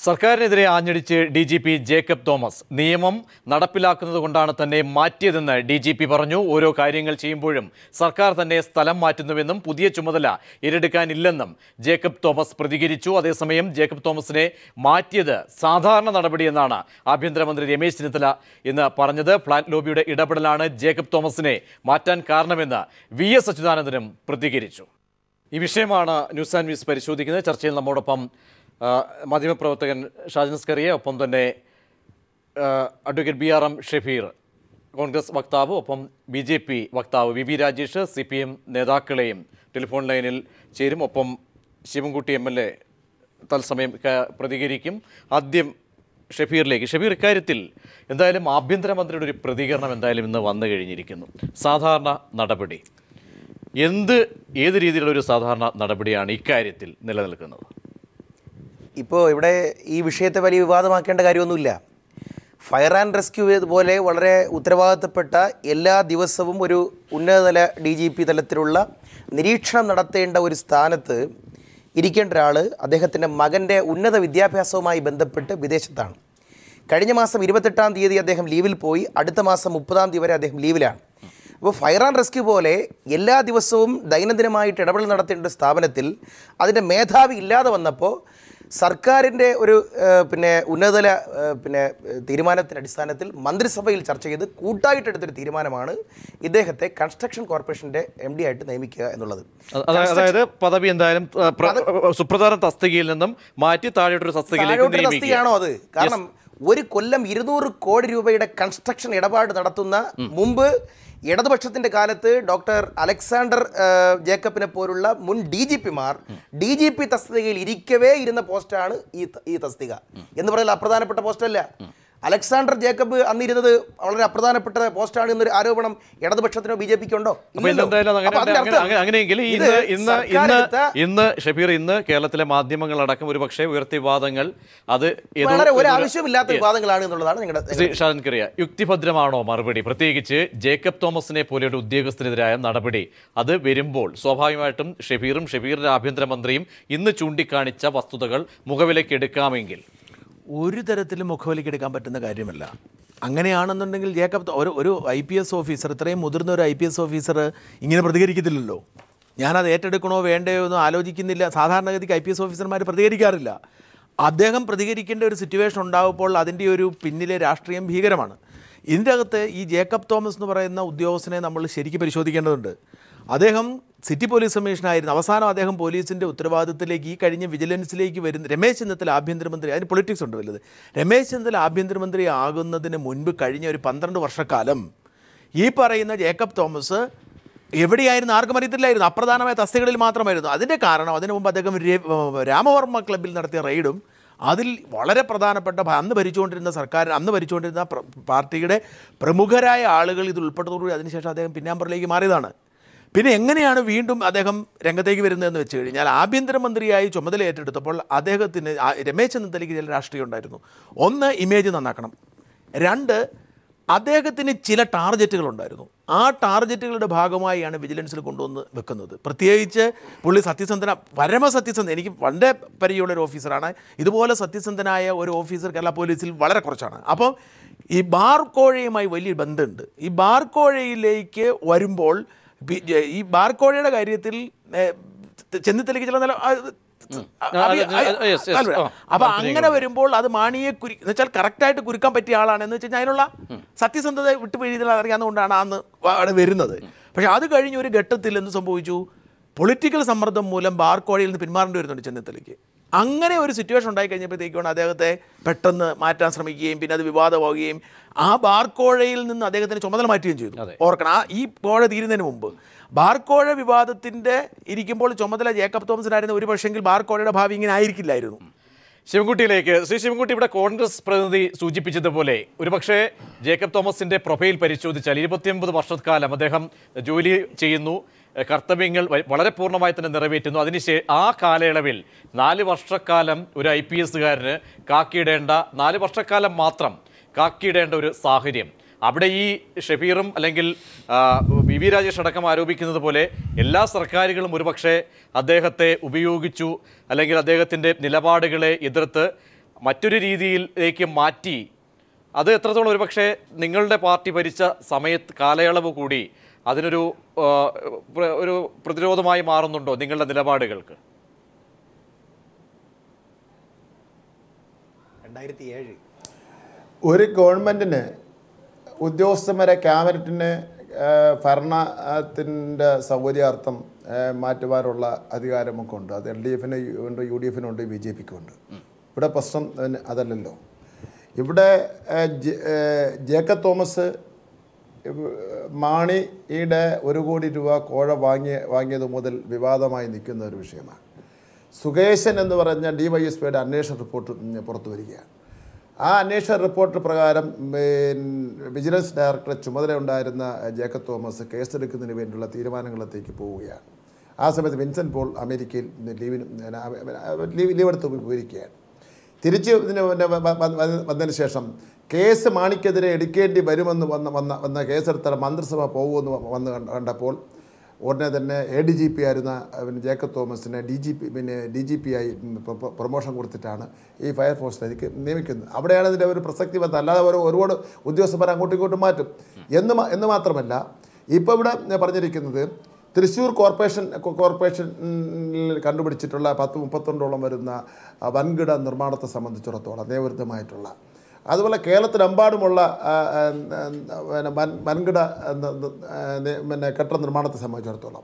സർക്കാരിനെതിരെ ആഞ്ഞടിച്ച് DGP Jacob Thomas നിയമം നടപ്പിലാക്കുന്നതുകൊണ്ടാണ് തന്നെ മാറ്റിയതെന്ന് DGP പറഞ്ഞു. ഓരോ കാര്യങ്ങൾ ചെയ്യുമ്പോഴും സർക്കാർ തന്നെ സ്ഥലം മാറ്റുന്നുവെന്നും പുതിയ ചുമതല ഏറ്റെടുക്കാനില്ലെന്നും ജേക്കബ് തോമസ് പ്രതികരിച്ചു. അതേസമയം ജേക്കബ് തോമസിനെ മാറ്റിയത് സാധാരണ നടപടിയെന്നാണ് ആഭ്യന്തരമന്ത്രി രമേശ് ചെന്നിത്തല ഇന്ന് പറഞ്ഞത്. ഫ്ളാറ്റ് ലോബിയുടെ ഇടപെടലാണ് ജേക്കബ് തോമസിനെ മാറ്റാൻ കാരണമെന്ന് VS അച്യുതാനന്ദനും പ്രതികരിച്ചു. ഈ വിഷയമാണ് ന്യൂസ് ആൻഡ് വ്യൂസ് പരിശോധിക്കുന്നത്. ചർച്ചയിൽ നമ്മോടൊപ്പം മാധ്യമപ്രവർത്തകൻ ഷാജൻ സ്കറിയ, ഒപ്പം തന്നെ അഡ്വക്കേറ്റ് BRM ഷഫീർ, കോൺഗ്രസ് വക്താവ്, ഒപ്പം BJP വക്താവ് VV രാജേഷ്, CPM നേതാക്കളെയും ടെലിഫോൺ ലൈനിൽ ചേരും. ഒപ്പം ശിവൻകുട്ടി MLA തത്സമയം പ്രതികരിക്കും. ആദ്യം ഷഫീറിലേക്ക്. ഷഫീർ, ഇക്കാര്യത്തിൽ എന്തായാലും ആഭ്യന്തരമന്ത്രിയുടെ ഒരു പ്രതികരണം എന്തായാലും ഇന്ന് വന്നു കഴിഞ്ഞിരിക്കുന്നു. സാധാരണ നടപടി ഏത് രീതിയിലുള്ള ഒരു സാധാരണ നടപടിയാണ് ഇക്കാര്യത്തിൽ നിലനിൽക്കുന്നത്? ഇപ്പോൾ ഇവിടെ ഈ വിഷയത്തെ വലിയ വിവാദമാക്കേണ്ട കാര്യമൊന്നുമില്ല. ഫയർ ആൻഡ് റെസ്ക്യൂ പോലെ വളരെ ഉത്തരവാദിത്തപ്പെട്ട എല്ലാ ദിവസവും ഒരു ഉന്നതതല DGP തലത്തിലുള്ള നിരീക്ഷണം നടത്തേണ്ട ഒരു സ്ഥാനത്ത് ഇരിക്കേണ്ട ഒരാൾ അദ്ദേഹത്തിൻ്റെ മകൻ്റെ ഉന്നത വിദ്യാഭ്യാസവുമായി ബന്ധപ്പെട്ട് വിദേശത്താണ്. കഴിഞ്ഞ മാസം 28-ാം തീയതി അദ്ദേഹം ലീവിൽ പോയി. അടുത്ത മാസം 30-ാം തീയതി വരെ അദ്ദേഹം ലീവിലാണ്. അപ്പോൾ ഫയർ ആൻഡ് റെസ്ക്യൂ പോലെ എല്ലാ ദിവസവും ദൈനംദിനമായിട്ട് ഇടപെടൽ നടത്തേണ്ട സ്ഥാപനത്തിൽ അതിൻ്റെ മേധാവി ഇല്ലാതെ വന്നപ്പോൾ സർക്കാരിൻ്റെ ഒരു ഉന്നതതല തീരുമാനത്തിൻ്റെ അടിസ്ഥാനത്തിൽ മന്ത്രിസഭയിൽ ചർച്ച ചെയ്ത് കൂട്ടായിട്ടെടുത്തൊരു തീരുമാനമാണ് ഇദ്ദേഹത്തെ കൺസ്ട്രക്ഷൻ കോർപ്പറേഷൻ്റെ MD ആയിട്ട് നിയമിക്കുക എന്നുള്ളത്. അതായത് പദവി എന്തായാലും സുപ്രധാന തസ്തികയിൽ നിന്നും മാറ്റി താഴെയൊരു തസ്തികയാണോ അത്? കാരണം ഒരു കൊല്ലം 200 കോടി രൂപയുടെ കൺസ്ട്രക്ഷൻ ഇടപാട് നടത്തുന്ന മുമ്പ് ഇടതുപക്ഷത്തിൻ്റെ കാലത്ത് ഡോക്ടർ അലക്സാണ്ടർ ജേക്കബിനെ പോലുള്ള മുൻ DGPമാർ DGP തസ്തികയിൽ ഇരിക്കവേ ഇരുന്ന പോസ്റ്റാണ് ഈ തസ്തിക എന്ന് പറയുന്നത്. അപ്രധാനപ്പെട്ട പോസ്റ്റല്ല. അലക്സാണ്ടർ ജേക്കബ് അന്നിരുന്നത് വളരെ അപ്രധാനപ്പെട്ട പോസ്റ്റാണ് എന്നൊരു ആരോപണം ഇടതുപക്ഷത്തിനോ BJPക്കോ ഉണ്ടോ? അങ്ങനെയെങ്കിൽ ഇന്ന് ഷഫീർ, ഇന്ന് കേരളത്തിലെ മാധ്യമങ്ങളടക്കം ഒരു പക്ഷേ ഉയർത്തിയ വിവാദങ്ങൾ അത് ഒരു ആവശ്യമില്ലാത്ത വിവാദങ്ങളാണ് എന്നുള്ളതാണ് നിങ്ങളുടെ ഷാജൻ സ്കറിയ. യുക്തിഭദ്രമാണോ മറുപടി? പ്രത്യേകിച്ച് ജേക്കബ് തോമസിനെ പോലെയൊരു ഉദ്യോഗസ്ഥനെതിരായ നടപടി അത് വരുമ്പോൾ സ്വാഭാവികമായിട്ടും ഷഫീറിന്റെ ആഭ്യന്തരമന്ത്രിയും ഇന്ന് ചൂണ്ടിക്കാണിച്ച വസ്തുതകൾ മുഖവിലേക്ക് എടുക്കാമെങ്കിൽ ഒരു തരത്തിലും മുഖവിലേക്കെടുക്കാൻ പറ്റുന്ന കാര്യമല്ല. അങ്ങനെയാണെന്നുണ്ടെങ്കിൽ ജേക്കബ് ഒരു IPS ഓഫീസർ, ഇത്രയും മുതിർന്ന ഒരു IPS ഓഫീസർ ഇങ്ങനെ പ്രതികരിക്കത്തില്ലല്ലോ. ഞാനത് ഏറ്റെടുക്കണോ വേണ്ടയോ എന്ന് ആലോചിക്കുന്നില്ല. സാധാരണഗതിക്ക് IPS ഓഫീസർമാർ പ്രതികരിക്കാറില്ല. അദ്ദേഹം പ്രതികരിക്കേണ്ട ഒരു സിറ്റുവേഷൻ ഉണ്ടാകുമ്പോൾ അതിൻ്റെ ഒരു പിന്നിലെ രാഷ്ട്രീയം ഭീകരമാണ്. ഇതിൻ്റെ അകത്ത് ഈ ജേക്കബ് തോമസ് എന്ന് പറയുന്ന ഉദ്യോഗസ്ഥനെ നമ്മൾ ശരിക്കും പരിശോധിക്കേണ്ടതുണ്ട്. അദ്ദേഹം സിറ്റി പോലീസ് കമ്മീഷനായിരുന്നു. അവസാനം അദ്ദേഹം പോലീസിൻ്റെ ഉത്തരവാദിത്തത്തിലേക്ക് ഈ കഴിഞ്ഞ വിജിലൻസിലേക്ക് വരുന്ന രമേശ് ചെന്നിത്തല ആഭ്യന്തരമന്ത്രി, അതിന് പൊളിറ്റിക്സ് ഉണ്ട് വലുത്. രമേശ് ചെന്നിത്തല ആഭ്യന്തരമന്ത്രി ആകുന്നതിന് മുൻപ് കഴിഞ്ഞ ഒരു 12 വർഷക്കാലം ഈ പറയുന്ന ജേക്കബ് തോമസ് എവിടെയായിരുന്നു ആർക്കും അറിയത്തില്ലായിരുന്നു. അപ്രധാനമായ തസ്തികകളിൽ മാത്രമായിരുന്നു. അതിൻ്റെ കാരണം അതിനു മുമ്പ് അദ്ദേഹം രാമവർമ്മ ക്ലബ്ബിൽ നടത്തിയ റെയ്ഡും അതിൽ വളരെ പ്രധാനപ്പെട്ട അന്ന് ഭരിച്ചുകൊണ്ടിരുന്ന പാർട്ടിയുടെ പ്രമുഖരായ ആളുകൾ ഇത് ഉൾപ്പെട്ടതോടുകൂടി അതിനുശേഷം അദ്ദേഹം പിന്നാമ്പറിലേക്ക് മാറിയതാണ്. പിന്നെ എങ്ങനെയാണ് വീണ്ടും അദ്ദേഹം രംഗത്തേക്ക് വരുന്നതെന്ന് വെച്ച് കഴിഞ്ഞാൽ ആഭ്യന്തരമന്ത്രിയായി ചുമതല ഏറ്റെടുത്തപ്പോൾ അദ്ദേഹത്തിന് രമേശ് ചെന്നിത്തലയ്ക്ക് ചില രാഷ്ട്രീയം ഉണ്ടായിരുന്നു. ഒന്ന്, ഇമേജ് നന്നാക്കണം. 2, അദ്ദേഹത്തിന് ചില ടാർഗറ്റുകളുണ്ടായിരുന്നു. ആ ടാർഗറ്റുകളുടെ ഭാഗമായാണ് വിജിലൻസിൽ കൊണ്ടുവന്ന് വെക്കുന്നത്. പ്രത്യേകിച്ച് പുള്ളി പരമസത്യസന്ധ, എനിക്ക് വളരെ പരിചയമുള്ളൊരു ഓഫീസറാണ്. ഇതുപോലെ സത്യസന്ധനായ ഒരു ഓഫീസർ കേരള പോലീസിൽ വളരെ കുറച്ചാണ്. അപ്പം ഈ ബാർക്കോഴയുമായി വലിയ ബന്ധമുണ്ട്. ഈ ബാർക്കോഴയിലേക്ക് വരുമ്പോൾ ഈ ബാർക്കോഴയുടെ കാര്യത്തിൽ ചെന്നിത്തലയ്ക്ക് ചില അപ്പൊ അങ്ങനെ വരുമ്പോൾ അത് മാണിയെ എന്ന് വെച്ചാൽ കറക്റ്റായിട്ട് കുരുക്കാൻ പറ്റിയ ആളാണെന്ന് വെച്ച് കഴിഞ്ഞാൽ അതിനുള്ള സത്യസന്ധത വിട്ടുപിഴിഞ്ഞാൽ അറിയാവുന്നതുകൊണ്ടാണ് അന്ന് അവിടെ വരുന്നത്. പക്ഷെ അത് കഴിഞ്ഞ് ഒരു ഘട്ടത്തിൽ എന്ത് സംഭവിച്ചു? പൊളിറ്റിക്കൽ സമ്മർദ്ദം മൂലം ബാർക്കോഴയിൽ നിന്ന് പിന്മാറേണ്ടി വരുന്നുണ്ട് ചെന്നിത്തലയ്ക്ക്. അങ്ങനെ ഒരു സിറ്റുവേഷൻ ഉണ്ടായി കഴിഞ്ഞപ്പോഴത്തേക്കാണ് അദ്ദേഹത്തെ പെട്ടെന്ന് മാറ്റാൻ ശ്രമിക്കുകയും പിന്നെ അത് വിവാദമാവുകയും ആ ബാർക്കോഴയിൽ നിന്ന് അദ്ദേഹത്തിന് ചുമതല മാറ്റുകയും ചെയ്തു. ഓർക്കണം, ഈ കോഴ തീരുന്നതിന് മുമ്പ് ബാർക്കോഴ വിവാദത്തിൻ്റെ ഇരിക്കുമ്പോൾ ചുമതല ജേക്കബ് തോമസിനായിരുന്നു. ഒരു പക്ഷെങ്കിൽ ബാർക്കോഴയുടെ ഭാവി ഇങ്ങനെ ആയിരിക്കില്ലായിരുന്നു. ശിവൻകുട്ടിയിലേക്ക്. ശിവൻകുട്ടി, ഇവിടെ കോൺഗ്രസ് പ്രതിനിധി സൂചിപ്പിച്ചതുപോലെ ഒരുപക്ഷെ ജേക്കബ് തോമസിന്റെ പ്രൊഫൈൽ പരിശോധിച്ചാൽ 29 വർഷക്കാലം അദ്ദേഹം ജോലി ചെയ്യുന്നു, കർത്തവ്യങ്ങൾ വളരെ പൂർണ്ണമായി തന്നെ നിറവേറ്റുന്നു. ആ കാലയളവിൽ 4 വർഷക്കാലം ഒരു IPSകാരന് കാക്കിയിടേണ്ട 4 വർഷക്കാലം മാത്രം കാക്കിയിടേണ്ട ഒരു സാഹചര്യം അവിടെ ഈ ഷഫീറും അല്ലെങ്കിൽ VV രാജേഷ് അടക്കം ആരോപിക്കുന്നത് പോലെ എല്ലാ സർക്കാരുകളും ഒരുപക്ഷെ അദ്ദേഹത്തെ ഉപയോഗിച്ചു അല്ലെങ്കിൽ അദ്ദേഹത്തിൻ്റെ നിലപാടുകളെ എതിർത്ത് മറ്റൊരു രീതിയിലേക്ക് മാറ്റി, അത് എത്രത്തോളം ഒരുപക്ഷെ നിങ്ങളുടെ പാർട്ടി ഭരിച്ച കാലയളവ് കൂടി അതിനൊരു ഒരു പ്രതിരോധമായി മാറുന്നുണ്ടോ നിങ്ങളുടെ നിലപാടുകൾക്ക്? 2007 ഒരു ഗവൺമെൻറ്റിന് ഉദ്യോഗസ്ഥന്മാരെ ക്യാബിനറ്റിന് ഭരണത്തിൻ്റെ സൗകര്യാർത്ഥം മാറ്റുവാനുള്ള അധികാരമൊക്കെ ഉണ്ട്. അത് LDF ഉണ്ട്, UDF ഉണ്ട്, BJP ഉണ്ട്. ഇവിടെ പ്രശ്നം അതല്ലല്ലോ. ഇവിടെ ജേക്കബ് തോമസ് മാണിയുടെ 1 കോടി രൂപ കോഴ വാങ്ങിയത് മുതൽ വിവാദമായി നിൽക്കുന്ന ഒരു വിഷയമാണ്. സുകേശൻ എന്ന് പറഞ്ഞ DYSPയുടെ അന്വേഷണ റിപ്പോർട്ട് പുറത്തു വരികയാണ്. ആ അന്വേഷണ റിപ്പോർട്ട് പ്രകാരം വിജിലൻസ് ഡയറക്ടറെ ചുമതല ഉണ്ടായിരുന്ന ജേക്കബ് തോമസ് കേസെടുക്കുന്നതിന് വേണ്ടിയുള്ള തീരുമാനങ്ങളിലേക്ക് പോവുകയാണ്. ആ സമയത്ത് വിൻസെൻ്റ് പോൾ അമേരിക്കയിൽ ലീവെടുത്ത് പോയിരിക്കുകയാണ്. തിരിച്ച് വന്നതിന് ശേഷം കേസ് മാണിക്കെതിരെ എടുക്കേണ്ടി വരുമെന്ന് വന്ന കേസെടുത്താൽ മന്ത്രിസഭ പോകുമെന്ന് കണ്ടപ്പോൾ ഉടനെ തന്നെ ADGP ആയിരുന്ന ജേക്കബ് തോമസിനെ DGP ആയി പ്രൊമോഷൻ കൊടുത്തിട്ടാണ് ഈ ഫയർഫോഴ്സിലേക്ക് നിയമിക്കുന്നത്. അവിടെയാണ് ഇതിൻ്റെ ഒരു പ്രസക്തി വന്നത്. അല്ലാതെ ഒരുപാട് ഉദ്യോഗസ്ഥന്മാർ അങ്ങോട്ടും ഇങ്ങോട്ടും മാറ്റും എന്ന് മാത്രമല്ല, ഇപ്പോൾ ഇവിടെ പറഞ്ഞിരിക്കുന്നത് തൃശ്ശൂർ കോർപ്പറേഷനിൽ കണ്ടുപിടിച്ചിട്ടുള്ള 10-32 വരുന്ന വൻകിട നിർമ്മാണത്തെ സംബന്ധിച്ചിടത്തോളം നിയമവിരുദ്ധമായിട്ടുള്ള, അതുപോലെ കേരളത്തിലെമ്പാടുമുള്ള വൻകിട കെട്ടിട നിർമ്മാണത്തെ സംബന്ധിച്ചിടത്തോളം